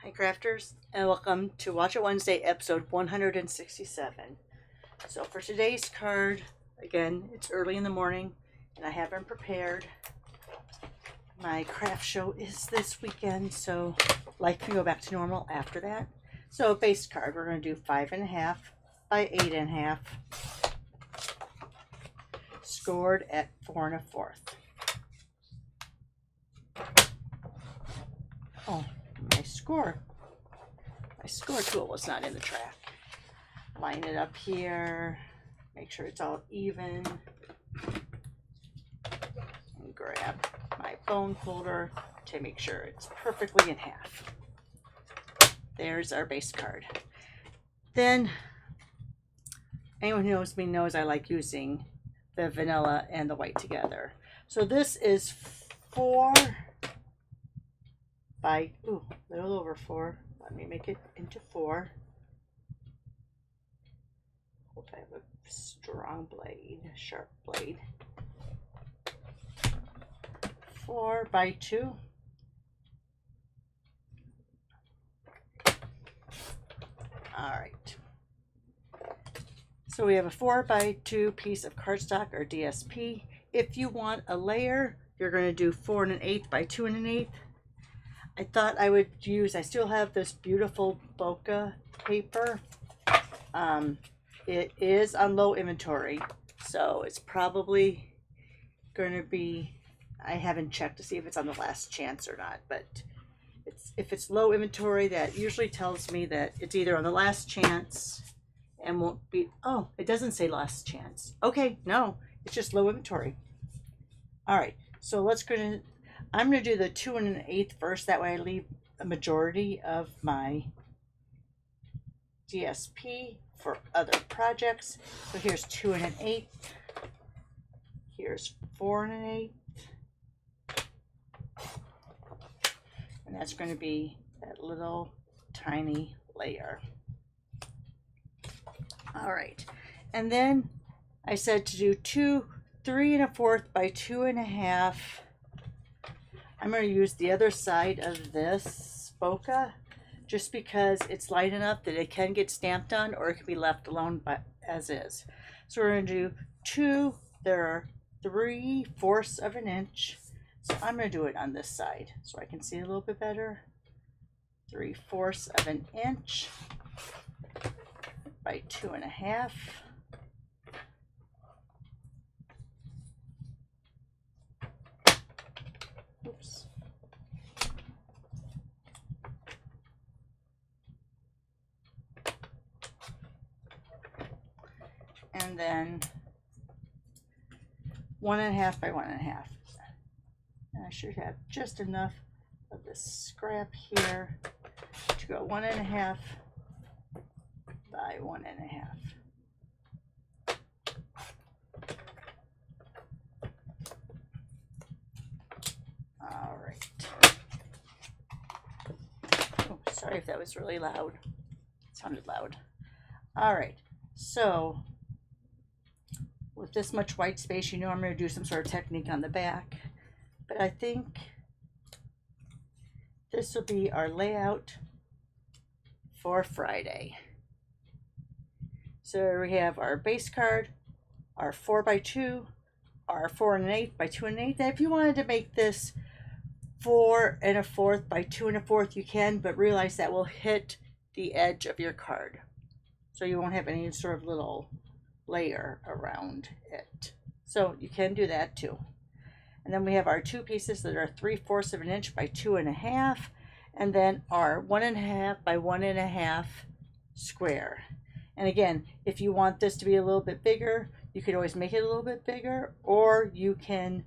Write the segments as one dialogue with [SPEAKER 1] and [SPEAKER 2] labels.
[SPEAKER 1] Hi crafters, and welcome to Watch It Wednesday episode 167. So for today's card, again, it's early in the morning and I haven't prepared. My craft show is this weekend, so life can go back to normal after that. So base card, we're going to do 5.5 by 8.5, scored at 4 1/4. Oh, my score tool was not in the track. Line it up here, make sure it's all even, and grab my bone folder to make sure it's perfectly in half. There's our base card. Then, anyone who knows me knows I like using the vanilla and the white together. So this is 4 by, a little over 4. Let me make it into 4. Hope I have a strong blade, sharp blade. 4 by 2. All right. So we have a 4 by 2 piece of cardstock or DSP. If you want a layer, you're going to do 4 1/8 by 2 1/8. I thought I would use, I still have this beautiful bokeh paper. It is on low inventory, so it's probably going to be, I haven't checked to see if it's on the last chance or not, but if it's low inventory, that usually tells me that it's either on the last chance and won't be, oh, it doesn't say last chance. Okay, no, it's just low inventory. All right, so I'm going to do the 2 1/8 first. That way I leave a majority of my DSP for other projects. So here's 2 1/8. Here's 4 1/8. And that's going to be that little tiny layer. All right. And then I said to do 3 1/4 by 2 1/2. I'm going to use the other side of this bokeh just because it's light enough that it can get stamped on, or it can be left alone as is. So we're going to do 2, there are 3/4 of an inch. So I'm going to do it on this side so I can see a little bit better. 3/4 of an inch by 2 1/2. Oops. And then 1 1/2 by 1 1/2. And I should have just enough of this scrap here to go 1 1/2 by 1 1/2. All right. Oh, sorry if that was really loud. It sounded loud. All right. So with this much white space, you know I'm going to do some sort of technique on the back. But I think this will be our layout for Friday. So we have our base card, our 4 by 2, our 4 1/8 by 2 1/8. And if you wanted to make this 4 1/4 by 2 1/4, you can, but realize that will hit the edge of your card. So you won't have any sort of little layer around it. So you can do that too. And then we have our 2 pieces that are 3/4 of an inch by 2 1/2, and then our 1 1/2 by 1 1/2 square. And again, if you want this to be a little bit bigger, you could always make it a little bit bigger, or you can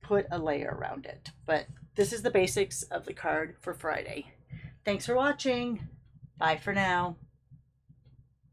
[SPEAKER 1] put a layer around it. But this is the basics of the card for Friday. Thanks for watching. Bye for now.